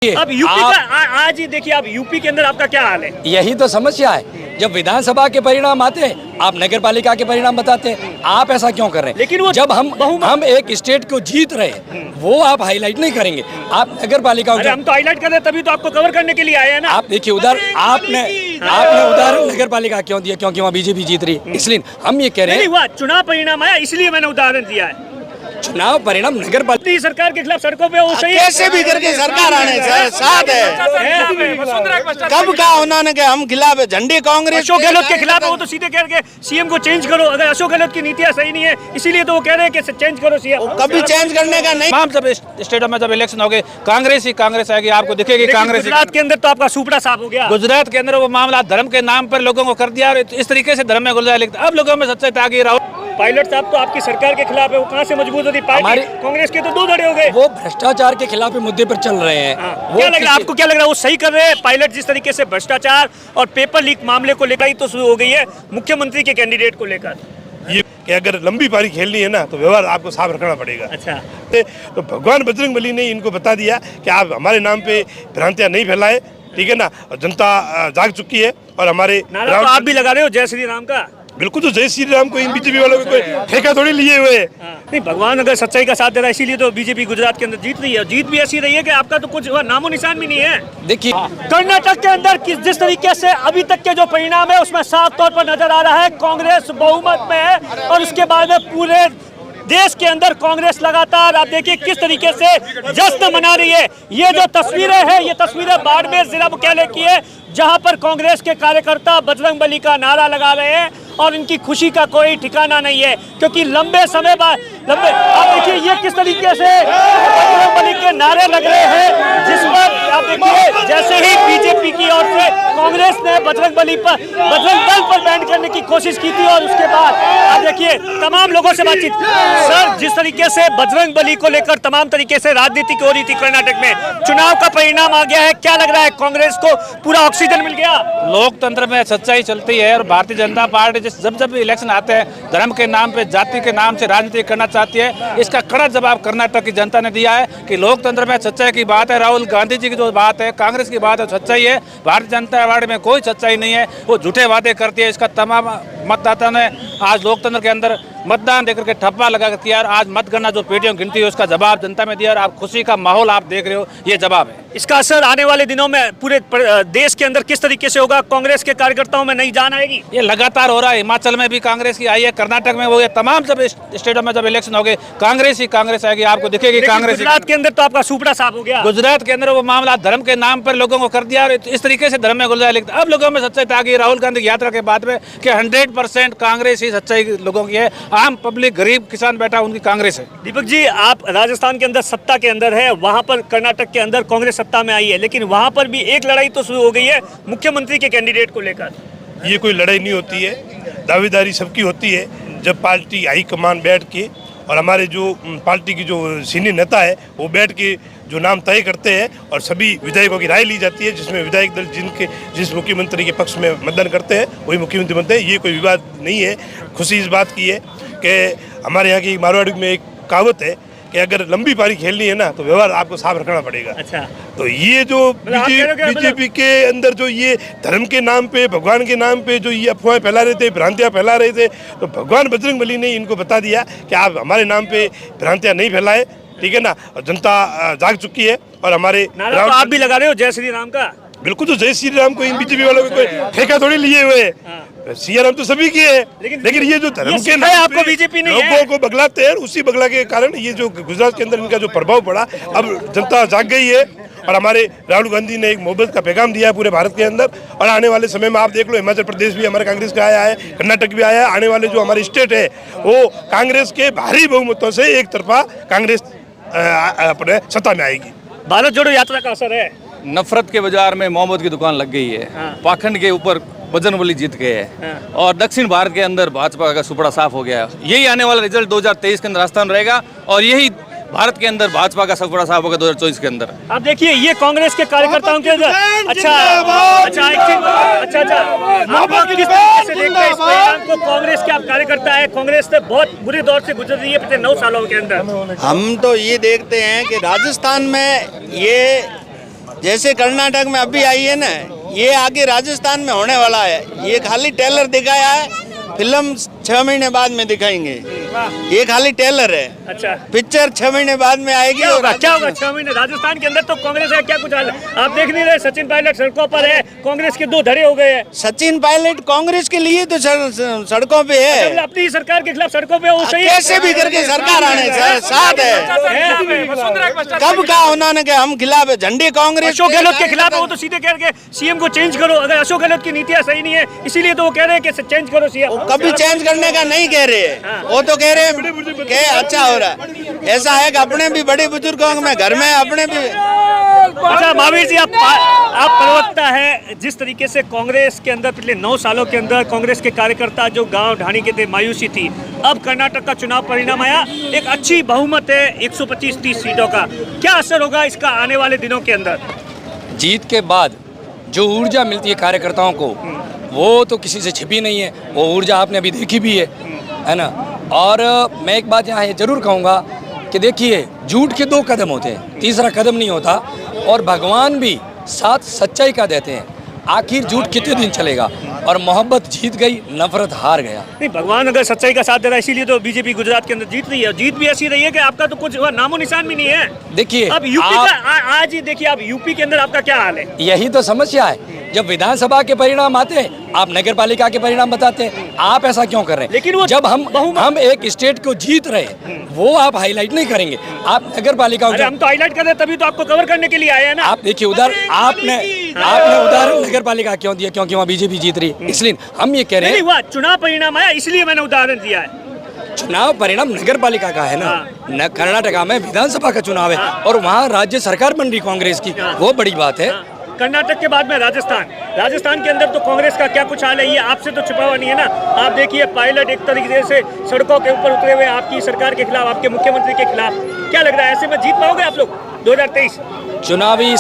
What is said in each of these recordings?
अब यूपी का आज ही देखिए, आप यूपी के अंदर आपका क्या हाल है? यही तो समस्या है। जब विधानसभा के परिणाम आते हैं आप नगर पालिका के परिणाम बताते हैं। आप ऐसा क्यों कर रहे हैं? लेकिन वो जब हम एक स्टेट को जीत रहे हैं वो आप हाईलाइट नहीं करेंगे। आप नगर पालिका हम तो हाईलाइट कर रहे हैं, तभी तो आपको कवर करने के लिए आए हैं ना। आप देखिए उधर आपने उदाहरण नगर पालिका क्यों दिया? क्योंकि वहाँ बीजेपी जीत रही है, इसलिए हम ये कह रहे हैं। नहीं हुआ, चुनाव परिणाम आया इसलिए मैंने उदाहरण दिया है। चुनाव परिणाम नगर पालिका सरकार के खिलाफ सड़कों पे वो सही कैसे भी करके सरकार आने साथ है। कब कहा उन्होंने कि हम खिलाफ है झंडे कांग्रेस अशोक गहलोत के खिलाफ है, वो तो सीधे कह के सीएम को चेंज करो। अगर अशोक गहलोत की नीतियां सही नहीं है इसीलिए तो वो कह रहे हैं कि चेंज करो सीएम। कभी चेंज करने का नहीं। तमाम जब स्टेटों में जब इलेक्शन हो गए कांग्रेस ही कांग्रेस आएगी, आपको दिखेगी कांग्रेस। गुजरात के अंदर तो आपका सुपड़ा साफ हो गया। गुजरात के अंदर वो मामला धर्म के नाम पर लोगों को कर दिया और इस तरीके से धर्म में घुल जाए। अब लोगों में सच्चाई आ गई। राहुल पायलट साहब तो आपकी सरकार के खिलाफ है, वो कहाँ से मजबूत होती? पार्टी कांग्रेस के तो दो धड़े हो गए। वो भ्रष्टाचार के खिलाफ मुद्दे पर चल रहे हैं। क्या लग रहा है आपको? क्या लग रहा है वो सही कर रहे हैं? पायलट जिस तरीके से भ्रष्टाचार और पेपर लीक मामले को लेकर ही तो शुरू हो गई है मुख्यमंत्री के कैंडिडेट को लेकर। ये कि अगर लंबी पारी खेलनी है ना तो व्यवहार आपको साफ रखना पड़ेगा। अच्छा, तो भगवान बजरंगबली ने इनको बता दिया कि आप हमारे नाम पे भ्रांतियां नहीं फैलाए, ठीक है ना। और जनता जाग चुकी है और हमारे नारा तो आप भी लगा रहे हो जय श्री राम का। बिल्कुल, तो जय श्री राम को इन बीजेपी वालों को कोई ठेका थोड़ी लिए हुए है। नहीं, भगवान अगर सच्चाई का साथ दे रहा है इसीलिए तो बीजेपी गुजरात के अंदर जीत रही है। जीत भी ऐसी रही है कि आपका तो कुछ नामो निशान भी नहीं है। देखिए कर्नाटक के अंदर जिस तरीके से अभी तक के जो परिणाम है उसमें साफ तौर पर नजर आ रहा है कांग्रेस बहुमत में है और उसके बाद में पूरे देश के अंदर कांग्रेस लगातार आप देखिए किस तरीके से जश्न मना रही है। ये जो तस्वीरें हैं ये तस्वीरें बाड़मेर जिला मुख्यालय की है जहां पर कांग्रेस के कार्यकर्ता बजरंगबली का नारा लगा रहे हैं और इनकी खुशी का कोई ठिकाना नहीं है क्योंकि लंबे समय बाद आप देखिए ये किस तरीके से बजरंगबली के नारे लग रहे हैं जिस पर आप देखिए जैसे ही बीजेपी की ओर से कांग्रेस ने बजरंग दल पर बैन करने की कोशिश की थी और उसके बाद आप देखिए तमाम लोगों से बातचीत। सर, जिस तरीके से बजरंगबली को लेकर तमाम तरीके से राजनीति हो रही थी कर्नाटक में, चुनाव का परिणाम आ गया है, क्या लग रहा है कांग्रेस को पूरा ऑक्सीजन मिल गया? लोकतंत्र में सच्चाई चलती है और भारतीय जनता पार्टी जब इलेक्शन आते हैं धर्म के नाम पे जाति के नाम से राजनीति करना चाहती है। इसका कड़ा जवाब कर्नाटक की जनता ने दिया है कि लोकतंत्र में सच्चाई की बात है। राहुल गांधी जी की जो बात है, कांग्रेस की बात है, सच्चाई है। भारतीय जनता पार्टी में कोई सच्चाई नहीं है, वो झूठे वादे करती है। इसका तमाम मतदाता ने आज लोकतंत्र के अंदर मतदान देकर के ठप्पा लगा किया और आज मतगणना जो पेटियों गिनती है उसका जवाब जनता में दिया और आप खुशी का माहौल आप देख रहे हो, ये जवाब है। इसका असर आने वाले दिनों में पूरे देश के अंदर किस तरीके से होगा? कांग्रेस के कार्यकर्ताओं में नई जान आएगी? ये लगातार हो रहा है। हिमाचल में भी कांग्रेस की आई है, कर्नाटक में वो, तमाम जब स्टेटों में जब इलेक्शन हो गए कांग्रेस ही कांग्रेस आएगी, आपको दिखेगी कांग्रेस। गुजरात के अंदर तो आपका सुपड़ा साफ हो गया। गुजरात के अंदर वो मामला धर्म के नाम पर लोगों को कर दिया और इस तरीके से धर्म में घुल जाए। अब लोगों में सच्चाई आ गई राहुल गांधी की यात्रा के बाद में कि 100% कांग्रेस ही सच्चाई लोगों की है। आम पब्लिक गरीब किसान बैठा उनकी कांग्रेस है। दीपक जी, आप राजस्थान के अंदर सत्ता के अंदर है, वहां पर कर्नाटक के अंदर कांग्रेस सत्ता में आई है, लेकिन वहां पर भी एक लड़ाई तो शुरू हो गई है मुख्यमंत्री के कैंडिडेट को लेकर। ये कोई लड़ाई नहीं होती है, दावेदारी सबकी होती है। जब पार्टी हाईकमान बैठ के और हमारे जो पार्टी की जो सीनियर नेता है वो बैठ के जो नाम तय करते हैं और सभी विधायकों की राय ली जाती है, जिसमें विधायक दल जिस मुख्यमंत्री के पक्ष में मतदान करते हैं वही मुख्यमंत्री बनते हैं। ये कोई विवाद नहीं है। खुशी इस बात की है कि हमारे यहाँ की मारवाड़ी में एक कहावत है कि अगर लंबी पारी खेलनी है ना तो व्यवहार आपको साफ रखना पड़ेगा। अच्छा, तो ये जो बीजेपी के अंदर जो ये धर्म के नाम पे, भगवान के नाम पे जो ये अफवाहें फैला रहे थे, भ्रांतियां फैला रहे थे, तो भगवान बजरंगबली ने इनको बता दिया कि आप हमारे नाम पे भ्रांतियां नहीं फैलाए, ठीक है ना। और जनता जाग चुकी है और हमारे नारा तो आप भी लगा रहे हो जय श्री राम का। बिल्कुल, तो जय श्री राम को इन बीजेपी वालों को कोई ठेका थोड़ी लिए हुए है। सिया राम तो सभी की है, लेकिन ये जो धर्म के नाम आपको बीजेपी नहीं लोगों को बगलाते हैं, उसी बगला के कारण ये जो गुजरात के अंदर इनका जो प्रभाव पड़ा, अब जनता जाग गई है। और हमारे राहुल गांधी ने एक मोहब्बत का पैगाम दिया है पूरे भारत के अंदर। और आने वाले समय में आप देख लो, हिमाचल प्रदेश भी हमारे कांग्रेस का आया है, कर्नाटक भी आया है। आने वाले जो हमारे स्टेट है वो कांग्रेस के भारी बहुमतों से एक तरफा कांग्रेस अपने सत्ता में आएगी। भारत जोड़ो यात्रा का असर है। नफरत के बाजार में मोहम्मद की दुकान लग गई है। पाखंड के ऊपर बजरंगबली जीत गए हैं और दक्षिण भारत के अंदर भाजपा का सुपड़ा साफ हो गया है। यही आने वाला रिजल्ट 2023 के अंदर राजस्थान रहेगा और यही भारत के अंदर भाजपा का सुपड़ा साफ होगा 2024 के अंदर। आप देखिए ये कांग्रेस के कार्यकर्ताओं के अंदर किस तरीके से देखते हैं इस परिणाम को? कांग्रेस के आप कार्यकर्ता है, कांग्रेस से बहुत बुरे दौर से गुजर रही है पिछले 9 सालों के अंदर। हम तो ये देखते हैं कि राजस्थान में ये जैसे कर्नाटक में अभी आई है ना, ये आगे राजस्थान में होने वाला है। ये खाली टेलर दिखाया है, फिल्म 6 महीने बाद में दिखाएंगे। ये खाली टेलर है। अच्छा, पिक्चर 6 महीने बाद में आएगी। क्या होगा 6 महीने? राजस्थान के अंदर तो कांग्रेस का क्या कुछ हाल है? आप देख नहीं रहे, सचिन पायलट सड़कों पर है, कांग्रेस के 2 धड़े हो गए हैं। सचिन पायलट कांग्रेस के लिए तो सड़कों पे है। अपनी ही सरकार के खिलाफ सड़कों पे, वो सही है। कैसे भी करके सरकार आने साथ है। कब कहा उन्होंने कि हम खिलाफ है, झंडे कांग्रेस अशोक गहलोत के खिलाफ है, वो तो सीधे कह रहे सीएम को चेंज करो। अगर अशोक गहलोत की नीतियां सही नहीं है, इसीलिए तो वो कह रहे हैं कि चेंज करो सीएम। कभी चेंज करने का नहीं कह रहे हैं, वो तो कह रहे हैं कि अच्छा हो रहा है। ऐसा है कि अपने भी बड़े बुजुर्गों में घर में अपने भी। अच्छा महावीर जी, आप प्रवक्ता है। जिस तरीके से कांग्रेस के अंदर पिछले 9 सालों के अंदर कांग्रेस के कार्यकर्ता जो गांव ढाणी के थे, मायूसी थी, अब कर्नाटक का चुनाव परिणाम आया, एक अच्छी बहुमत है 125-30 सीटों का। क्या असर होगा इसका आने वाले दिनों के अंदर? जीत के बाद जो ऊर्जा मिलती है कार्यकर्ताओं को, वो तो किसी से छिपी नहीं है। वो ऊर्जा आपने अभी देखी भी है ना। और मैं एक बात यहाँ ये जरूर कहूँगा कि देखिए, झूठ के 2 कदम होते हैं, तीसरा कदम नहीं होता। और भगवान भी साथ सच्चाई का देते हैं। आखिर झूठ कितने दिन चलेगा? और मोहब्बत जीत गई, नफरत हार गया। नहीं, भगवान अगर सच्चाई का साथ दे रहा है, इसीलिए तो बीजेपी गुजरात के अंदर जीत रही है। जीत भी ऐसी रही है कि आपका तो कुछ नामो निशान भी नहीं है। देखिए, अब यूपी का आज ही देखिए, आप यूपी के अंदर आपका क्या हाल है? यही तो समस्या है। जब विधानसभा के परिणाम आते हैं, आप नगर पालिका के परिणाम बताते हैं। आप ऐसा क्यों कर रहे हैं? लेकिन वो जब हम एक स्टेट को जीत रहे हैं, वो आप हाईलाइट नहीं करेंगे। आप नगर पालिका, हम तो हाईलाइट कर रहे हैं, तभी तो आपको कवर करने के लिए आए हैं ना। आप देखिए, उधर आपने उदाहरण नगर पालिका क्यों दिया? क्योंकि वहाँ बीजेपी जीत रही। इसलिए हम ये कह रहे हैं, हुआ चुनाव परिणाम आया, इसलिए मैंने उदाहरण दिया है। चुनाव परिणाम नगर पालिका का है ना। कर्नाटका में विधानसभा का चुनाव है और वहाँ राज्य सरकार बन रही कांग्रेस की, वो बड़ी बात है। कर्नाटक के बाद में राजस्थान के अंदर तो कांग्रेस का क्या कुछ हाल है, ये आपसे तो छुपा हुआ नहीं है ना। आप देखिए, पायलट एक तरीके से सड़कों के ऊपर उतरे हुए आपकी सरकार के खिलाफ, आपके मुख्यमंत्री के खिलाफ। क्या लग रहा है, ऐसे में जीत पाओगे आप लोग 2023? चुनावी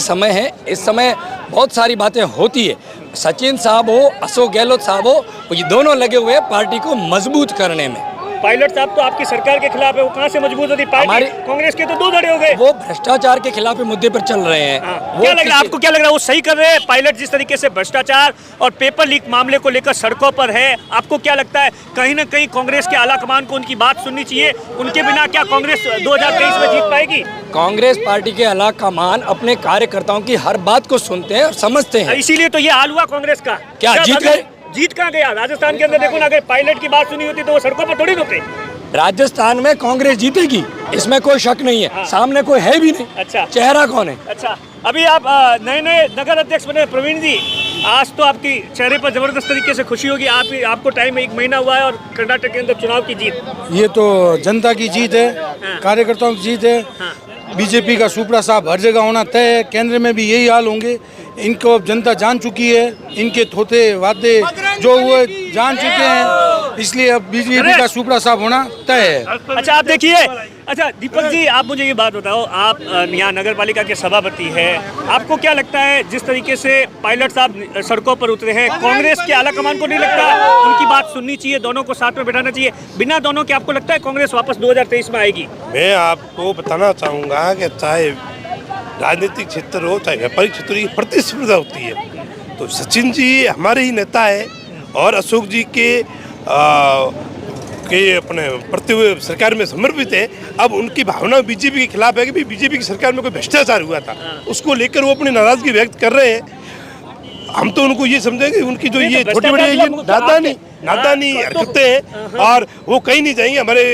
समय है। इस समय बहुत सारी बातें होती है। सचिन साहब हो, अशोक गहलोत साहब हो, ये दोनों लगे हुए हैं पार्टी को मजबूत करने में। पायलट साहब तो आपकी सरकार के खिलाफ है, वो कहाँ से मजबूत होती पार्टी? कांग्रेस के तो 2 धड़े हो गए। वो भ्रष्टाचार के खिलाफ मुद्दे पर चल रहे हैं। क्या लग रहा है आपको? क्या लग रहा है वो सही कर रहे हैं पायलट? जिस तरीके से भ्रष्टाचार और पेपर लीक मामले को लेकर सड़कों पर है, आपको क्या लगता है कहीं ना कहीं कांग्रेस के आला कमान को उनकी बात सुननी चाहिए? उनके बिना क्या कांग्रेस 2023 में जीत पाएगी? कांग्रेस पार्टी के आला कमान अपने कार्यकर्ताओं की हर बात को सुनते हैं और समझते हैं। इसीलिए तो ये हाल हुआ कांग्रेस का। क्या जीत गए? जीत कहाँ गया? राजस्थान के अंदर देखो ना, अगर पायलट की बात सुनी होती तो वो सड़कों पर थोड़ी होते। राजस्थान में कांग्रेस जीतेगी, इसमें कोई शक नहीं है। सामने कोई है भी नहीं। अच्छा, चेहरा कौन है? अच्छा, अभी आप नए नगर अध्यक्ष बने प्रवीण जी, आज तो आपकी चेहरे पर जबरदस्त तरीके से खुशी होगी। आपको टाइम 1 महीना हुआ है और कर्नाटक के अंदर चुनाव की जीत। ये तो जनता की जीत है, कार्यकर्ताओं की जीत है। बीजेपी का सुपड़ा साहब हर जगह होना तय है। केंद्र में भी यही हाल होंगे। इनको अब जनता जान चुकी है, इनके थोथे वादे जो हुए जान चुके हैं, इसलिए अब बीजेपी का सुपड़ा साहब होना तय है। अच्छा, आप देखिए, अच्छा दीपक जी, आप मुझे ये बात बताओ, आप यहाँ नगर पालिका के सभापति हैं, आपको क्या लगता है जिस तरीके से पायलट साहब सड़कों पर उतरे हैं, कांग्रेस के आला कमान को नहीं लगता उनकी बात सुननी चाहिए, दोनों को साथ में बैठाना चाहिए? बिना दोनों के आपको लगता है कांग्रेस वापस 2023 में आएगी? मैं आपको बताना चाहूँगा कि चाहे राजनीतिक क्षेत्र हो, चाहे व्यापारिक क्षेत्र हो, प्रतिस्पर्धा होती है। तो सचिन जी हमारे ही नेता है और अशोक जी के अपने प्रति सरकार में समर्पित है। अब उनकी भावना बीजेपी के खिलाफ है कि बीजेपी की सरकार में कोई भ्रष्टाचार हुआ था, उसको लेकर वो अपनी नाराजगी व्यक्त कर रहे हैं। हम तो उनको ये समझेंगे उनकी जो ये छोटी बड़ी नादानी हरकतें हैं और वो कहीं नहीं जाएंगे। हमारे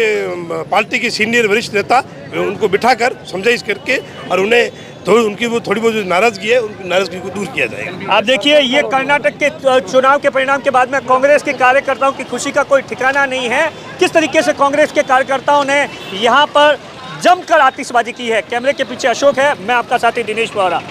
पार्टी के सीनियर वरिष्ठ नेता उनको बिठाकर समझाइश करके और उन्हें उनकी वो थोड़ी बहुत जो नाराजगी है, उनकी नाराजगी को दूर किया जाएगा। आप देखिए, ये कर्नाटक के चुनाव के परिणाम के बाद में कांग्रेस के कार्यकर्ताओं की खुशी का कोई ठिकाना नहीं है। किस तरीके से कांग्रेस के कार्यकर्ताओं ने यहाँ पर जमकर आतिशबाजी की है। कैमरे के पीछे अशोक है, मैं आपका साथी दिनेश पवार।